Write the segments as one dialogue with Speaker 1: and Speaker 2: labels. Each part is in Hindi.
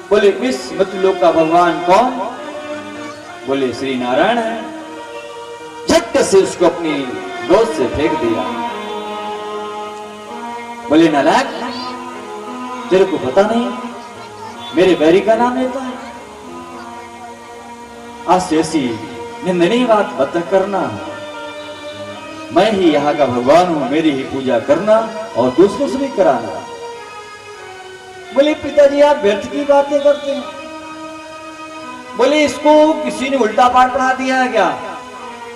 Speaker 1: बोले इस मृत्युलोक का भगवान कौन? बोले श्री नारायण है। झट से उसको अपनी गोद से फेंक दिया। बोले नालायक, तेरे को पता नहीं मेरे बैरी का नाम लेता है? आज से ऐसी निंदनीय बात मत करना। मैं ही यहाँ का भगवान हूं, मेरी ही पूजा करना और दूसरों से भी कराना। बोले पिताजी आप व्यर्थ की बातें करते हैं। बोले इसको किसी ने उल्टा पाठ पढ़ा दिया है क्या?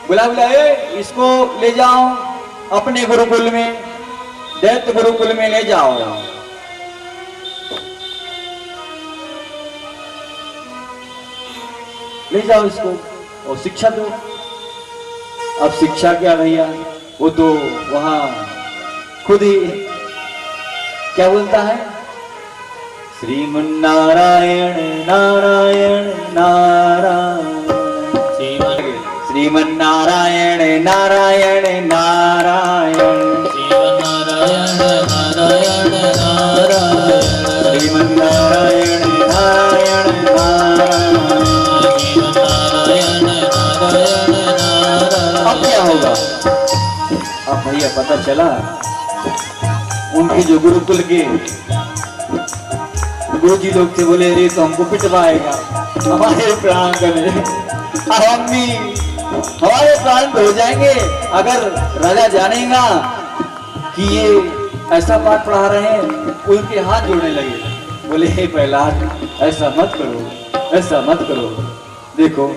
Speaker 1: बोला इसको ले जाओ अपने गुरुकुल में, दैत्य गुरुकुल में ले जाओ। ले जाओ इसको और शिक्षा दो। अब शिक्षा क्या भैया, वो तो वहां खुद ही क्या बोलता है, श्रीमन्नारायण नारायण नारायण, श्रीमन्नारायण नारायण नारायण, श्रीमन्नारायण नारायण नारायण, श्रीमन्नारायण नारायण नारायण, अब क्या होगा? अब भैया पता चला उनके जो गुरुकुल के गुरुजी लोग थे, बोले अरे तो हमको पिटवाएगा, हमारे प्राण गए, अम्मी हमारे प्राण हो जाएंगे अगर राजा जानेगा कि ये ऐसा पाठ पढ़ा रहे हैं। उनके हाथ जोड़ने लगे। बोले हे प्रहलाद ऐसा मत करो, ऐसा मत करो। देखो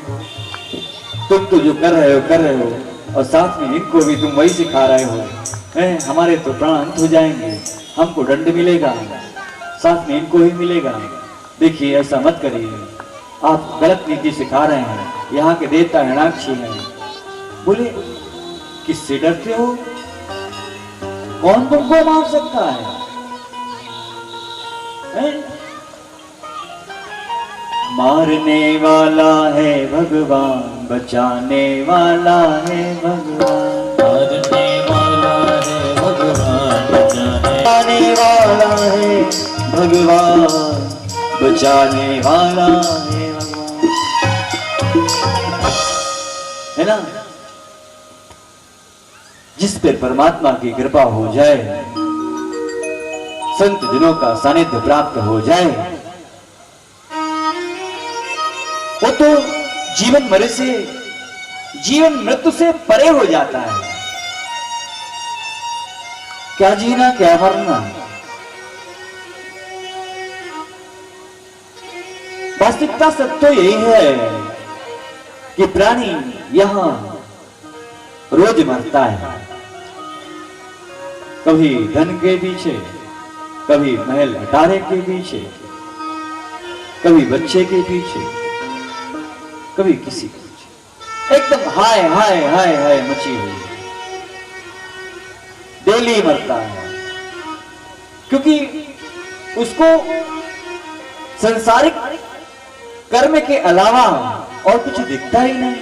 Speaker 1: तुम तो जो कर रहे हो और साथ में इनको भी तुम वही सिखा रहे हो। हमारे तो प्राण अंत हो जाएंगे, हमको दंड मिलेगा, साथ में इनको ही मिलेगा। देखिए ऐसा मत करिए, आप गलत नीति सिखा रहे हैं। यहाँ के देवता हिरणाक्षी हैं। बोले किससे डरते हो? कौन तुमको मार सकता है? मारने वाला है भगवान, बचाने वाला है भगवान, मारने वाला है भगवान, बचाने वाला है भगवान, बचाने वाला है भगवान, है ना। जिस पे परमात्मा की कृपा हो जाए, संत जनों का सानिध्य प्राप्त हो जाए, वो तो जीवन मरे से, जीवन मृत्यु से परे हो जाता है। क्या जीना क्या मरना। वास्तविकता सत्य तो यही है कि प्राणी यहां रोज मरता है, कभी धन के पीछे, कभी महल अटारे के पीछे, कभी बच्चे के पीछे, कभी किसी के पीछे। एकदम हाय हाय हाय हाय मची हुई, डेली मरता है, क्योंकि उसको संसारिक कर्म के अलावा और कुछ दिखता ही नहीं।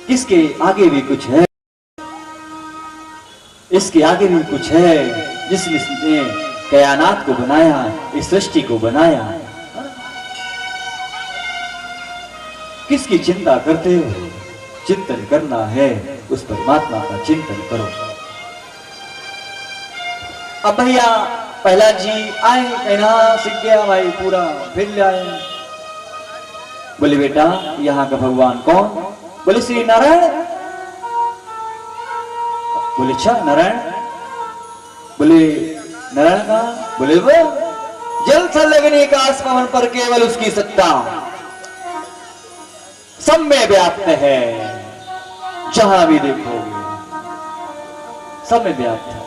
Speaker 1: किसके आगे भी कुछ है, इसके आगे भी कुछ है, जिसने कायनात को बनाया, इस सृष्टि को बनाया। किसकी चिंता करते हो? चिंतन करना है उस परमात्मा का चिंतन करो। अब भैया प्रहलाद जी आए, कहना सीख गया भाई, पूरा फिर ले आए। बोले बेटा यहाँ का भगवान कौन? बोले श्री नारायण। बोले अच्छा नारायण। बोले नारायण कहाँ? बोले वो जल सा लगने का आसमान पर केवल उसकी सत्ता सब में व्याप्त है। जहां भी देखोगे सब में व्याप्त है।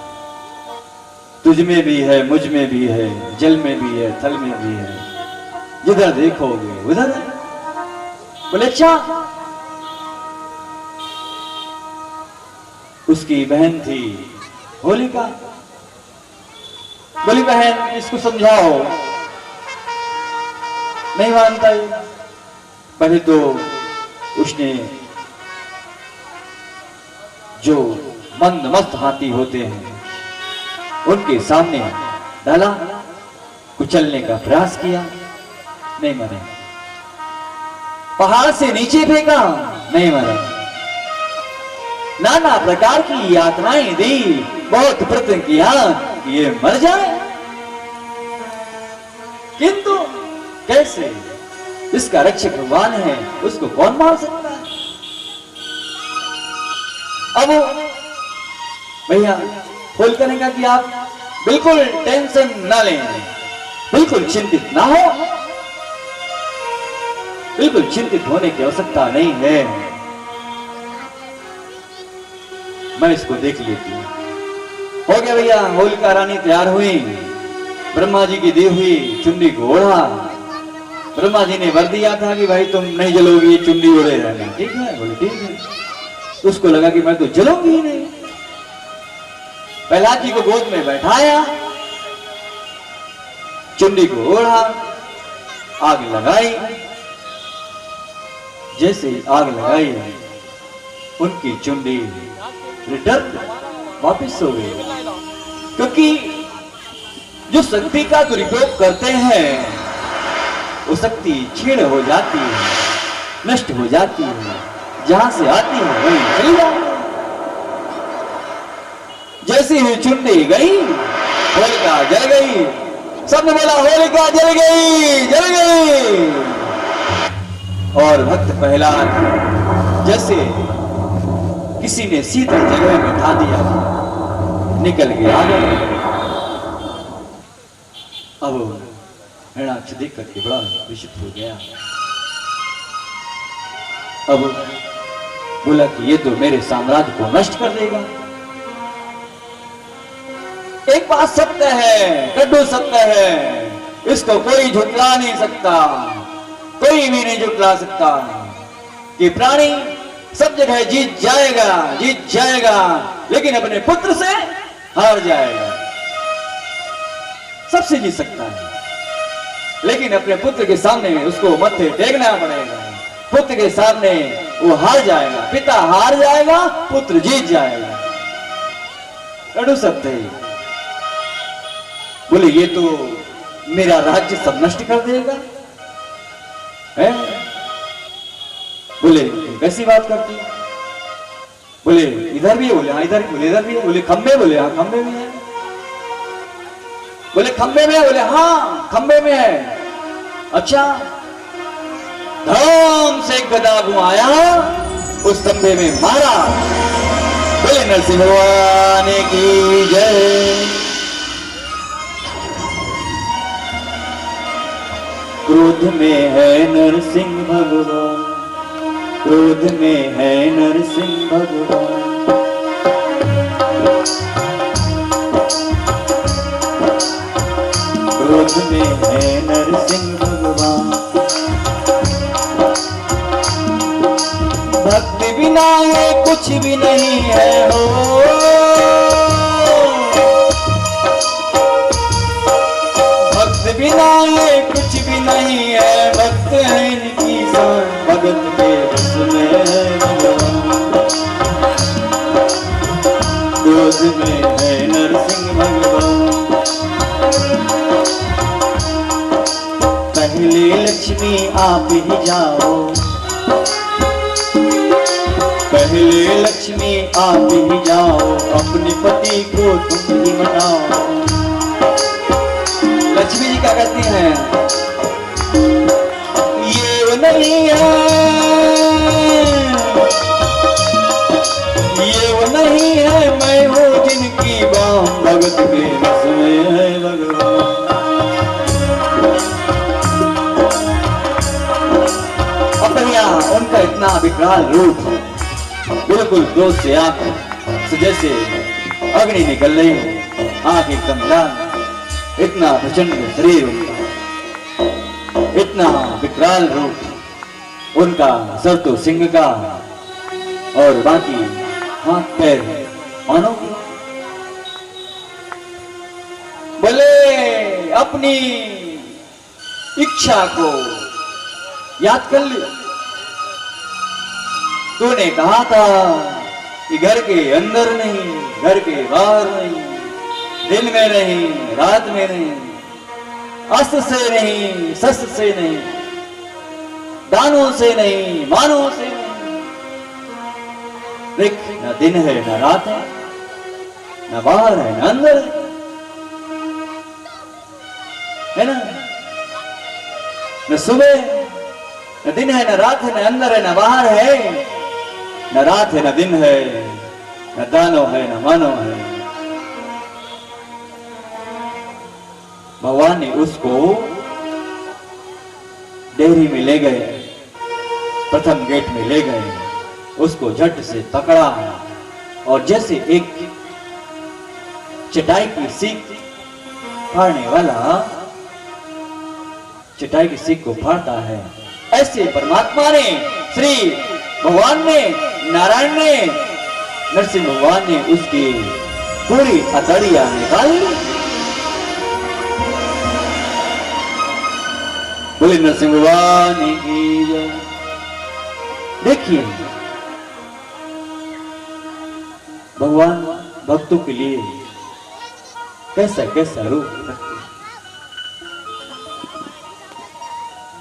Speaker 1: तुझ में भी है, मुझ में भी है, जल में भी है, थल में भी है, जिधर देखोगे उधर है। बोले अच्छा। उसकी बहन थी होलिका। बोली बहन इसको समझाओ। नहीं मानता ये। पहले तो उसने जो मंद मस्त हाथी होते हैं उनके सामने डाला, कुचलने का प्रयास किया, नहीं मरे। पहाड़ से नीचे फेंका, नहीं मरे। नाना प्रकार की यातनाएं दी, बहुत प्रयत्न किया कि ये मर जाए, किंतु कैसे? जिसका रक्षक भगवान है उसको कौन मार सकता है? अब भैया बोल करेगा कि आप बिल्कुल टेंशन ना लें, बिल्कुल चिंतित ना हो, बिल्कुल चिंतित होने की आवश्यकता नहीं है, मैं इसको देख लेती हूं। हो गया भैया, होलिका रानी तैयार हुई, ब्रह्मा जी की दी हुई चुन्नी को ओढ़ा। ब्रह्मा जी ने वर दिया था कि भाई तुम नहीं जलोगी, चुन्नी ओढ़े रहना। ठीक है, बोले ठीक है। उसको लगा कि मैं तो जलूंगी ही नहीं। प्रहलाद जी को गोद में बैठाया, चुन्नी को ओढ़ा, आग लगाई। जैसे ही आग लगाई, उनकी चुन्नी रिटर्न वापिस हो गई, क्योंकि जो शक्ति का दुरुपयोग करते हैं वो शक्ति छीण हो जाती है, नष्ट हो जाती है, जहां से आती है वहीं चली जाती है। जैसे ही चुन्नी गई, होलिका जल गई। सबने बोला होलिका जल गई, जल गई। और भक्त प्रहलाद जैसे किसी ने शीतल जगह में उठा दिया, निकल गया। अब हिरणाक्ष देख करके बड़ा विचित हो गया। अब बोला कि ये तो मेरे साम्राज्य को नष्ट कर देगा। एक बात सत्य है, कड्डू सत्य है, इसको कोई झुटला नहीं सकता, कोई भी नहीं झुटला सकता कि प्राणी सब जगह जीत जाएगा, जीत जाएगा, लेकिन अपने पुत्र से हार जाएगा। सबसे जीत सकता है, लेकिन अपने पुत्र के सामने उसको मत्थे टेकना पड़ेगा। पुत्र के सामने वो हार जाएगा, पिता हार जाएगा, पुत्र जीत जाएगा। कड़ू सत्य है। बोले ये तो मेरा राज्य सब नष्ट कर देगा है? बोले कैसी बात करती? बोले इधर भी है, बोले हाँ इधर, बोले इधर भी है, बोले खंबे, बोले हाँ खंबे में है, बोले खंबे में है, बोले हाँ खंबे में है। अच्छा, धम से गदा घुमाया, उस खंबे में मारा। बोले नरसिंह भगवान की जय। क्रोध में है नरसिंह भगवान, क्रोध में है नरसिंह भगवान। क्रोध में है नरसिंह भगवान। भक्ति बिना ये कुछ भी नहीं है हो, भक्त बिना ये कुछ भी नहीं है। भक्त है इनकी शान, भगत के रस में है भगवान। क्रोध में है नरसिंह भगवान। पहले लक्ष्मी आप ही जाओ, पहले लक्ष्मी आप ही जाओ, अपने पति को तुम ही मनाओ। लक्ष्मी जी क्या कहती हैं? ये वो नहीं है, ये वो नहीं है, मैं हूँ जिनकी बाम भगत के रस में है भगवान। उनका इतना विकराल रूप, बिल्कुल क्रोध से आंख से जैसे अग्नि निकल रही हो, आंख एकदम लाल, इतना प्रचंड शरीर उनका, इतना विकराल रूप उनका, सर तो सिंह का और बाकी हाथ पैर मानो। बोले अपनी इच्छा को याद कर लिया। तूने कहा था कि घर के अंदर नहीं, घर के बाहर नहीं, दिन में नहीं, रात में नहीं, अस्त्र से नहीं, शस्त्र से नहीं, दानों से नहीं, मानों से नहीं। देख, न दिन है न रात है, न बाहर है न अंदर है ना। न सुबह, न दिन है न रात है, न अंदर है न बाहर है, न रात है न दिन है, न दानो है न मानो है। भगवान ने उसको डेयरी में ले गए, प्रथम गेट में ले गए, उसको झट से पकड़ा और जैसे एक चटाई की सीख फाड़ने वाला चटाई की सीख को फाड़ता है, ऐसे परमात्मा ने, श्री भगवान ने, नारायण ने, नरसिंह भगवान ने उसकी पूरी हथौड़ियां निकाल ली। बोले नरसिंह भगवान की जय। देखिए भगवान भक्तों के लिए कैसा कैसा रूप रखते।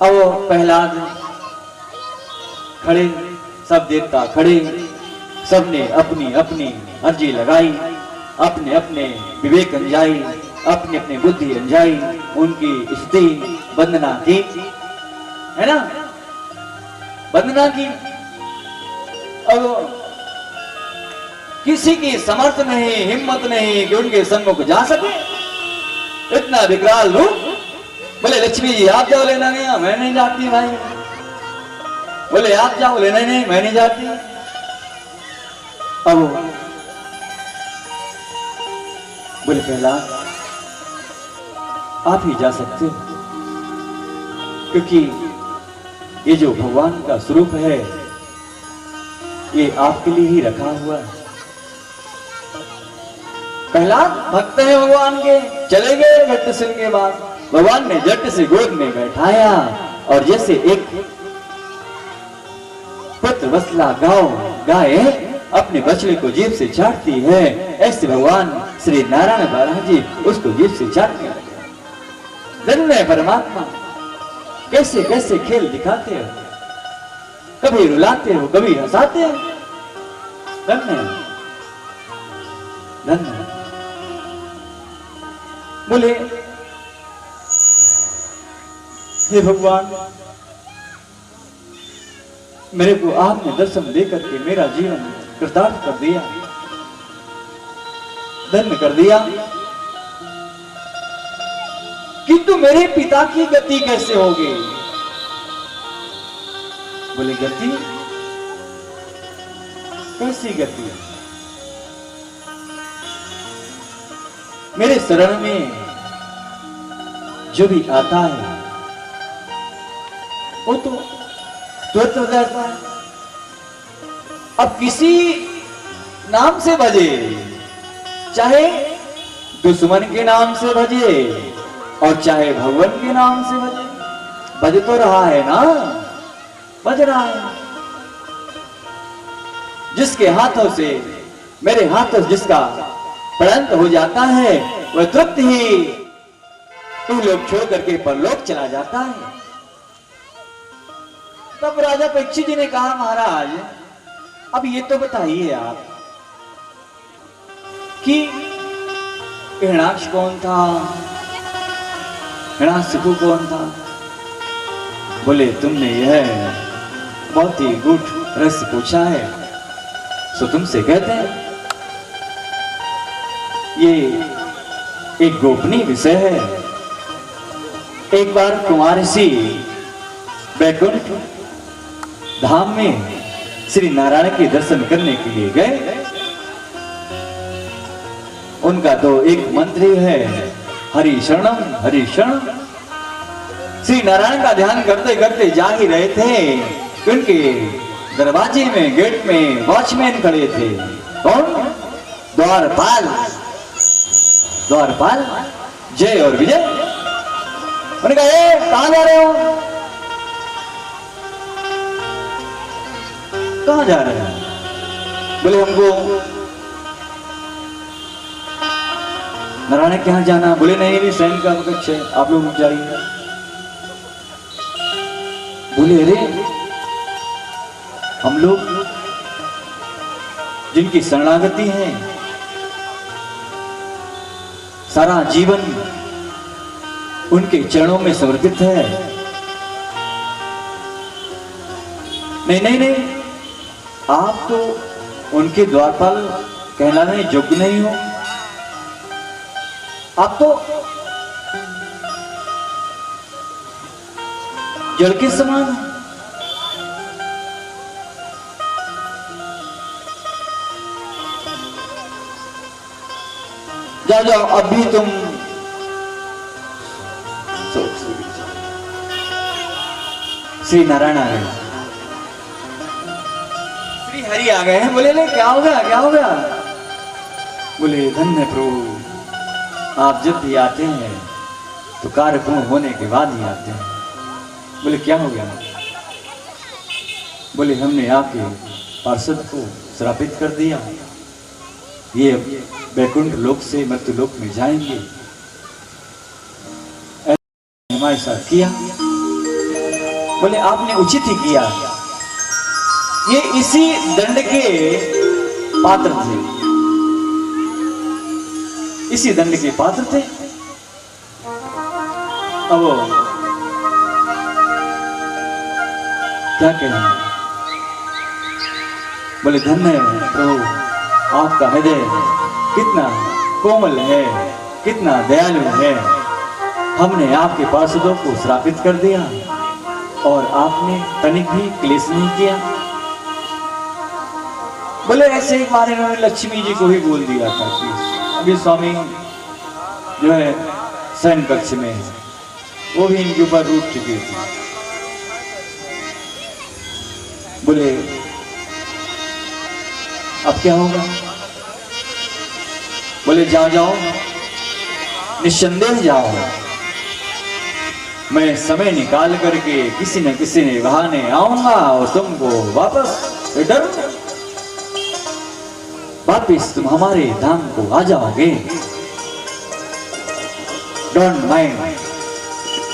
Speaker 1: अब प्रहलाद खड़े, सब देवता खड़े, सबने अपनी अपनी अर्जी लगाई, अपने अपने विवेक अंजाई, अपनी अपनी बुद्धि अंजाई, उनकी स्तुति वंदना की, है ना, वंदना की। अब किसी की समर्थ नहीं, हिम्मत नहीं कि उनके सम्मुख जा सके, इतना विकराल रूप। बोले लक्ष्मी जी आप जाओ लेना, नहीं मैं नहीं जाती भाई। बोले आप जाओ लेना, नहीं मैं नहीं जाती। अब बोले पहला आप ही जा सकते हो, क्योंकि ये जो भगवान का स्वरूप है ये आपके लिए ही रखा हुआ है। पहला भक्त है भगवान के, चले गए घट सिंह के बाद। भगवान ने झट से गोद में बैठाया और जैसे एक पुत्र वत्सला गाय अपने बछड़े को जीभ से चाटती है, ऐसे भगवान श्री नारायण महाराज जी उसको जीभ से चाटने लगे। धन्य है परमात्मा, कैसे कैसे खेल दिखाते हो, कभी रुलाते हो कभी हंसाते हो। धन्य धन्य। बोले हे भगवान, मेरे को आपने दर्शन देकर के मेरा जीवन कृतार्थ कर दिया, धन्य कर दिया, किंतु मेरे पिता की गति कैसे होगी? बोले गति? कैसी गति? मेरे शरण में जो भी आता है वो तो तुरंत हो जाता है। अब किसी नाम से भजे, चाहे दुश्मन के नाम से भजे और चाहे भगवान के नाम से भजे, भज तो रहा है ना, भज रहा है। जिसके हाथों से, मेरे हाथों से जिसका प्रणत हो जाता है वह तृप्त ही तू लोग छोड़ करके परलोक चला जाता है। तब राजा परीक्षित जी ने कहा महाराज अब ये तो बताइए आप कि हिरण्याक्ष कौन था, हिरण्याकशिपु कौन था? बोले तुमने यह बहुत ही गूढ़ रहस्य पूछा है, सो तुमसे कहते हैं ये एक गोपनीय विषय है। एक बार कुमार ऋषि वैकुंठ धाम में श्री नारायण के दर्शन करने के लिए गए। उनका तो एक मंत्र है हरि शरणम हरि शरणम। श्री नारायण का ध्यान करते करते जा ही रहे थे, उनके दरवाजे में गेट में वॉचमैन खड़े थे। कौन? द्वारपाल। द्वारपाल जय और विजय। उन्होंने कहा कहां जा रहे हो? कहां जा रहे हैं? बोले हमको नारायण के यहाँ जाना? बोले नहीं नहीं, स्वयं का वक्त है, आप लोग रुक जाइए। बोले अरे हम लोग जिनकी शरणागति है, सारा जीवन उनके चरणों में समर्पित है। नहीं नहीं नहीं, आप तो उनके द्वारपाल कहलाने योग्य नहीं हो, आप तो जल के समान हो। जाओ जाओ, अभी तुम श्री नारायण आ गए, श्री हरि आ गए हैं। बोले ले क्या हो गया, क्या हो गया? बोले धन्य प्रभु, आप जब भी आते हैं तो कार्य पूर्ण होने के बाद ही आते हैं। बोले क्या हो गया? बोले हमने आपके पार्षद को श्रापित कर दिया, ये वैकुंठ लोक से मृत्यु लोक में जाएंगे, हमारे साथ किया। बोले आपने उचित ही किया, ये इसी दंड के पात्र थे, इसी दंड के पात्र थे। अब क्या कहें? बोले धन्य प्रभु, आपका हृदय कितना कोमल है, कितना दयालु है। हमने आपके पार्षदों को श्रापित कर दिया और आपने तनिक भी क्लेश नहीं किया। बोले ऐसे एक बार इन्होंने लक्ष्मी जी को भी बोल दिया था कि अभी स्वामी जो है शयन कक्ष में है, वो भी इनके ऊपर रूठ चुके थे। बोले अब क्या होगा? बोले जाओ जाओ, निस्संदेह जाओ, मैं समय निकाल करके किसी न किसी ने बहाने आऊंगा और तुमको वापस रिटर्न, वापिस तुम हमारे धाम को आ जाओगे। डोंट माइंड,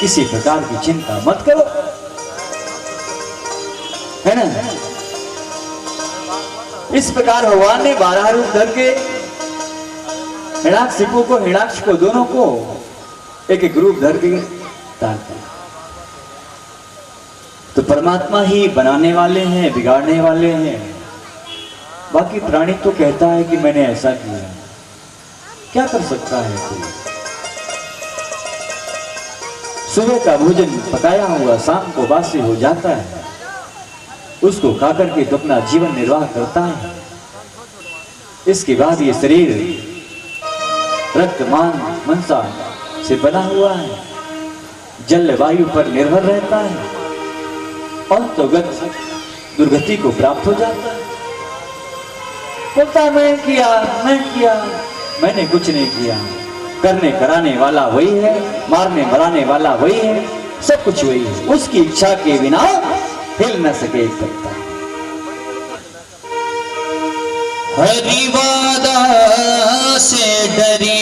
Speaker 1: किसी प्रकार की चिंता मत करो, है ना? इस प्रकार भगवान ने 12 रूप धर के हिरण्याकशिपु को, हिरण्याक्ष को, दोनों को एक एक रूप धर के डालता। तो परमात्मा ही बनाने वाले हैं, बिगाड़ने वाले हैं। बाकी प्राणी तो कहता है कि मैंने ऐसा किया, क्या कर सकता है कोई? सुबह का भोजन पकाया हुआ शाम को बासी हो जाता है, उसको खाकर के तो अपना जीवन निर्वाह करता है। इसके बाद ये शरीर रक्त मान मनसा से बना हुआ है, जल वायु पर निर्भर रहता है और तो दुर्गति को प्राप्त हो जाता है। बोलता है मैं किया, मैंने कुछ नहीं किया। करने कराने वाला वही है, मारने मराने वाला वही है, सब कुछ वही है। उसकी इच्छा के बिना हिल न सके एक पत्ता।
Speaker 2: हरिवादा से डरिया